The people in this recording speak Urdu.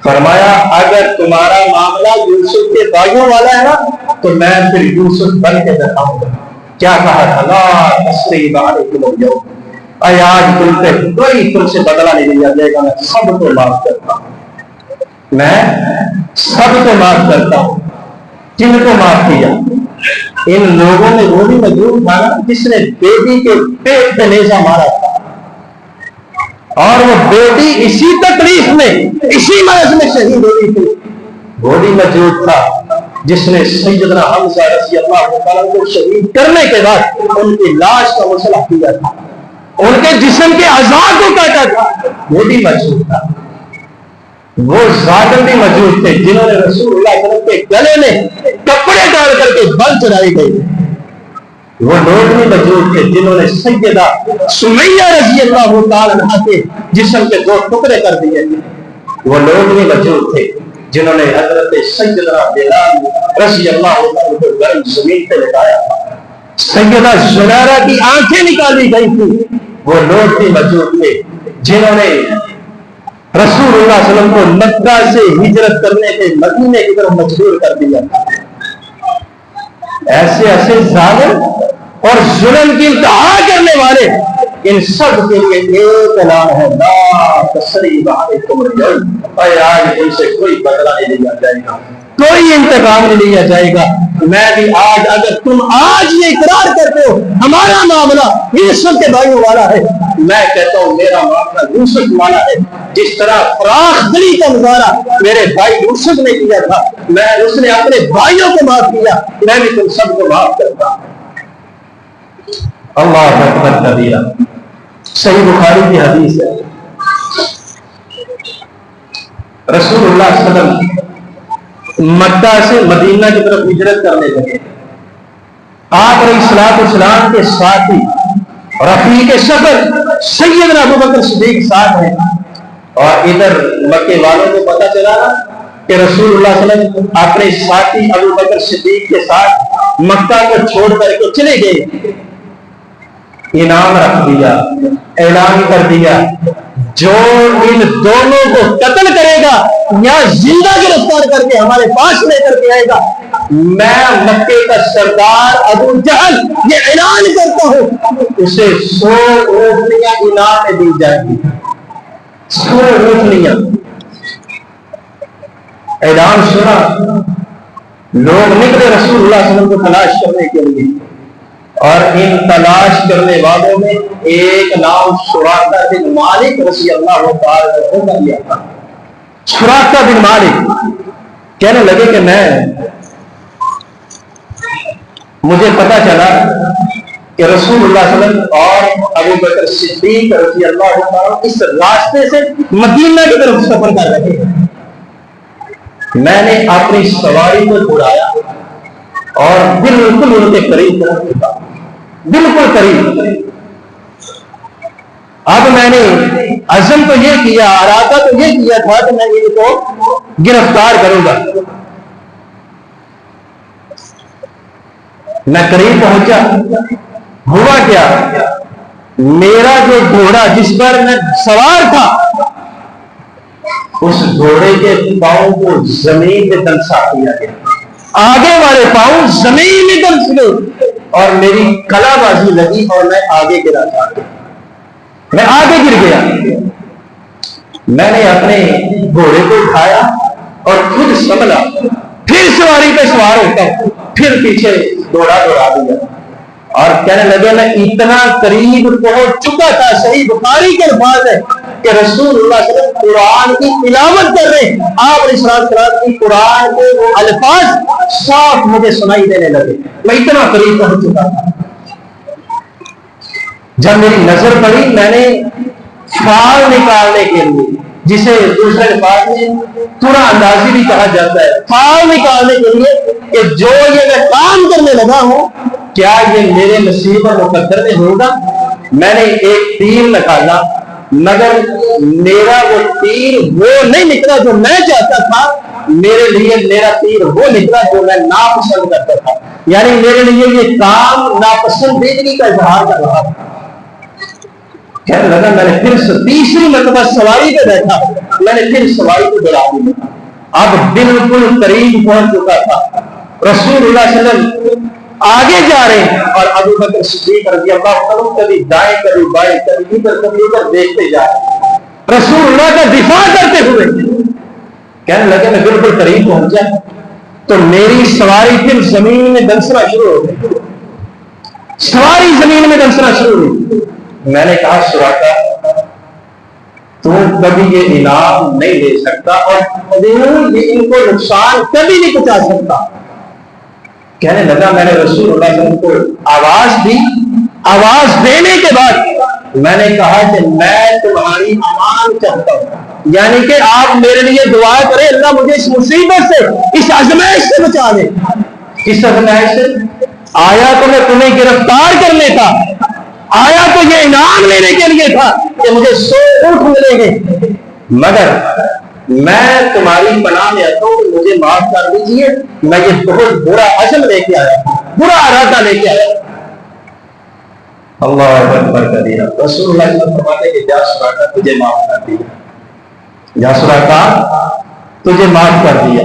فرمایا اگر تمہارا معاملہ یوسف کے بھائیوں والا ہے نا تو میں پھر یوسف بن کے دکھاؤں گا. کیا کہا تھا؟ لا تثریب علیکم اليوم، اے آج تم پہ کوئی تم سے بدلہ نہیں لیا جائے گا، میں سب کو معاف کرتا ہوں، میں سب کو معاف کرتا ہوں. جن کو معاف کیا؟ ان لوگوں نے وہ بھی مجبور تھا نا جس نے بیٹی کے پیٹ پہ نیزہ مارا تھا، اور وہ بیٹی اسی تکلیف میں اسی مرض میں شہید ہوئی تھی. وہ بھی موجود تھا جس نے سیدنا حمزہ رضی اللہ عنہ کو شہید کرنے کے بعد ان کی لاش کا مسئلہ کیا تھا، ان کے جسم کے اعضاء کو کاٹا تھا. وہ بھی موجود تھا. وہ ظالم بھی موجود تھے جنہوں نے رسول اللہ صلی اللہ علیہ وسلم کے گلے میں کپڑے ڈال کر کے بل چڑھائی گئی. وہ لوگ بھی موجود تھے جنہوں نے سیدہ سمیہ رضی اللہ تعالی عنہا کے جسم کے 2 ٹکڑے کر دیے تھے. وہ لوگ بھی موجود تھے جنہوں نے حضرت سیدنا بلال رضی اللہ عنہ کو گرم زمین پہ لٹایا. سیدہ زنارہ کی آنکھیں نکالی گئی تھی. وہ لوگ بھی موجود تھے جنہوں نے رسول اللہ صلی اللہ علیہ وسلم کو مکہ سے ہجرت کرنے کے مدینے کی طرف مجبور کر دیا. ایسے ایسے ظالم اور ظلم کی انتہا کرنے والے، ان سب کے لیے ایک اعلان ہے، لا تثریب علیکم اليوم، اور آج ان سے کوئی بدلہ نہیں لیا جائے گا، کوئی انتقام نہیں لیا جائے گا. میں بھی آج، اگر تم آج یہ اقرار کرتے ہو ہمارا معاملہ یوسف کے بھائیوں والا ہے، میں کہتا ہوں میرا معاملہ یوسف والا ہے. جس طرح فراخ دلی کا مظاہرہ میرے بھائی یوسف نے کیا تھا، اس نے اپنے بھائیوں کو معاف کیا، میں بھی تم سب کو معاف کرتا ہوں. اللہ اکبر کبیرہ. صحیح بخاری کی حدیث ہے، رسول اللہ صلی اللہ علیہ وسلم مکہ سے مدینہ کی طرف ہجرت کرنے لگے. آپ علیہ الصلوۃ والسلام کے ساتھی رفیق سفر سیدنا ابوبکر صدیق ساتھ ہیں، اور ادھر مکے والوں کو پتہ چلا کہ رسول اللہ صلی اللہ علیہ وسلم اپنے ساتھی ابوبکر صدیق کے ساتھ مکہ کو چھوڑ کر کے چلے گئے. انعام رکھ دیا، اعلان کر دیا، جو ان دونوں کو قتل کرے گا یا زندہ گرفتار کر کے ہمارے پاس لے کر کے آئے گا، میں مکے کا سردار ابو جہل یہ اعلان کرتا ہوں اسے 100 اونٹنیاں انعام میں دی جائیں گی. 100 اونٹنیاں. اعلان سنا، لوگ نکلے رسول اللہ صلی اللہ علیہ وسلم کو تلاش کرنے کے لیے، اور ان تلاش کرنے والوں میں ایک نام سراقہ بن مالک رضی اللہ تعالی عنہ کا لیا تھا. سراقہ بن مالک کہنے لگے کہ مجھے پتا چلا کہ رسول اللہ صلی اللہ علیہ وسلم اور ابو بکر صدیق رضی اللہ تعالی اس راستے سے مدینہ کی طرف سفر کر رہے ہیں. میں نے اپنی سواری کو اڑایا اور بالکل ان کے قریب پہنچ چکا، بالکل قریب. اب میں نے عزم تو یہ کیا، ارادہ تو یہ کیا تھا کہ میں ان کو گرفتار کروں گا. میں قریب پہنچا، ہوا کیا، میرا جو گھوڑا جس پر میں سوار تھا اس گھوڑے کے پاؤں کو زمین میں دنسا دیا گیا. آگے والے پاؤں زمین میں دنس گئے اور میری کلا بازی لگی اور میں آگے گرا تھا. میں آگے گر گیا. میں نے اپنے گھوڑے کو اٹھایا اور خود سنبھلا، پھر سواری پہ سوار ہوتا ہوں، پھر پیچھے دوڑا دیا اور کہنے لگے میں اتنا قریب پہنچ چکا تھا. صحیح بخاری کے الفاظ ہے کہ رسول اللہ صلی اللہ علیہ وسلم قرآن کی تلاوت کر رہے ہیں، آپ علیہ السلام کی قرآن کے وہ الفاظ صاف مجھے سنائی دینے لگے. میں اتنا قریب پہنچ چکا تھا. جب میری نظر پڑی، میں نے فال نکالنے کے لیے، جسے دوسرے الفاظ میں تھوڑا اندازی بھی کہا جاتا ہے، فال نکالنے کے لیے کہ جو یہ میں کام کرنے لگا ہوں کیا یہ میرے نصیب اور مقدر میں ہوگا. میں نے ایک تیر نکالا، مگر میرا وہ تیر وہ نہیں نکلا جو میں چاہتا تھا. میرے لیے میرا تیر وہ نکلا جو میں ناپسند کرتا تھا. یعنی میرے لیے یہ کام ناپسندیدگی کا اظہار کر رہا تھا. کہنے لگا میں نے پھر تیسری مرتبہ سواری پہ بیٹھا، میں نے پھر سواری کو بڑھا دی، اب بالکل قریب پہنچ چکا تھا، رسول اللہ صلی اللہ علیہ وسلم آگے جا رہے ہیں اور ابو بکر صدیق رضی اللہ عنہ کبھی دائیں کبھی بائیں کبھی ادھر کبھی ادھر دیکھتے جا رہے ہیں، رسول اللہ کا دفاع کرتے ہوئے۔ کہنے لگے میں بالکل قریب پہنچا تو میری سواری پھر زمین میں دنسنا شروع ہو گئی، سواری زمین میں دنسنا شروع ہوئی۔ میں نے کہا سراقہ تو کبھی یہ انعام نہیں لے سکتا اور یہ ان کو نقصان کبھی نہیں پہنچا سکتا۔ کہنے لگا میں نے رسول اللہ صلی اللہ علیہ وسلم کو آواز دی، آواز دینے کے بعد میں نے کہا کہ میں تمہاری امان چاہتا ہوں، یعنی کہ آپ میرے لیے دعا کریں اللہ مجھے اس مصیبت سے، اس آزمائش سے بچا دے۔ اس آزمائش سے آیا تو میں تمہیں گرفتار کرنے کا، آیا تو یہ انعام لینے کے لیے تھا کہ مجھے 100 اونٹ ملیں گے، مگر میں تمہاری پناہ میں آتا ہوں، مجھے معاف کر دیجئے، میں یہ بہت برا عزم لے کے آیا، برا ارادہ لے کے آیا۔ اللہ اکبر کبیرہ۔ رسول اللہ صلی اللہ علیہ وسلم فرماتے کہ جا سراقہ تجھے معاف کر دیا، جا سراقہ تجھے معاف کر دیا۔